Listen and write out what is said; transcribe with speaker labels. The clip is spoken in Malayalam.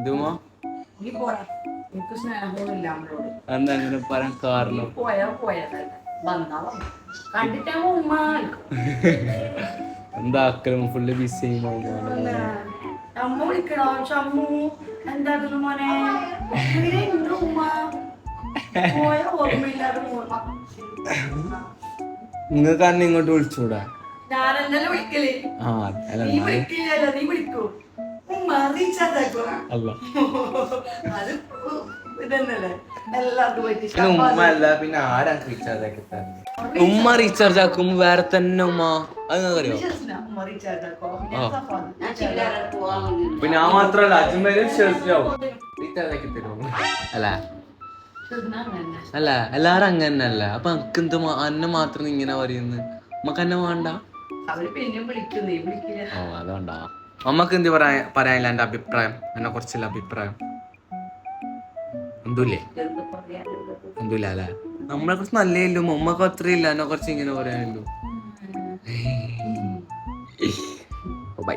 Speaker 1: ഇതുമോ
Speaker 2: നീ പോടാ, എനിക്ക് സ്നേഹമൊന്നുമില്ല നമ്മളോട്.
Speaker 1: എന്താ അങ്ങനെ പറയാൻ കാരണം?
Speaker 2: പോയതല്ല, വന്നാ വന്നു. കണ്ടിട്ടാകുമ്പോ ഉമ്മ
Speaker 1: എന്താ അക്രമം ഫുള്ള് ബിസി
Speaker 2: അമ്മ വിളിക്കണോ? ചമ്മു എന്തായിരുന്നു മോനെ? ഇങ്ങനെ ഉണ്ട് ഉമ്മ. പോയ ഓർമ്മയില്ലാതെ ഉമ്മ.
Speaker 1: നിങ്ങൾക്ക് അന്നെ ഇങ്ങോട്ട് വിളിച്ചൂടാ?
Speaker 2: ഞാനെന്നല്ലേ വിളിക്കല്.
Speaker 1: ആ അല്ല
Speaker 2: നീ വിളിക്കില്ലല്ലോ, നീ വിളിക്കൂ. ഉമ്മ റീചാർജ് ആക്കോ?
Speaker 1: അല്ല
Speaker 2: അത് ഇതന്നല്ലേ എല്ലാവർക്കും പറ്റി.
Speaker 1: ഉമ്മ അല്ല പിന്നെ ആരാ റീചാർജ് ആക്കി തന്നെ? ഉമ്മ റീചാർജ് ആക്കുമ്പോ വേറെ തന്നെ ഉമ്മ, അത് അറിയോ?
Speaker 2: ഉമ്മ റീചാർജ് ആക്കോ?
Speaker 1: പിന്നെ ആ മാത്രല്ല അജ്മേരും ഷെർസിലാവും റീചാർജ് ആക്കി തരും അല്ല അല്ല എല്ലാരും അങ്ങനെ അല്ല. അപ്പൊ എനിക്ക് എന്ത് അന്നെ മാത്രം ഇങ്ങനെ പറയുന്നത്? നമുക്ക് എന്നെ വേണ്ട.
Speaker 2: അവര് പിന്നെയും വിളിക്കും, നീ വിളിക്കില്ല.
Speaker 1: ഓ അതുകൊണ്ടാ. അമ്മക്ക് എന്ത് പറയാനില്ല? എന്റെ അഭിപ്രായം, എന്നെ കുറിച്ചുള്ള അഭിപ്രായം എന്തൂല്ലേ? എന്തൂല്ല അല്ലെ? നമ്മളെ കുറിച്ച് നല്ലേല്ലോ, ഉമ്മക്ക് അത്രയില്ല, എന്നെ കുറച്ച് ഇങ്ങനെ പറയാനല്ലോ. ബൈ.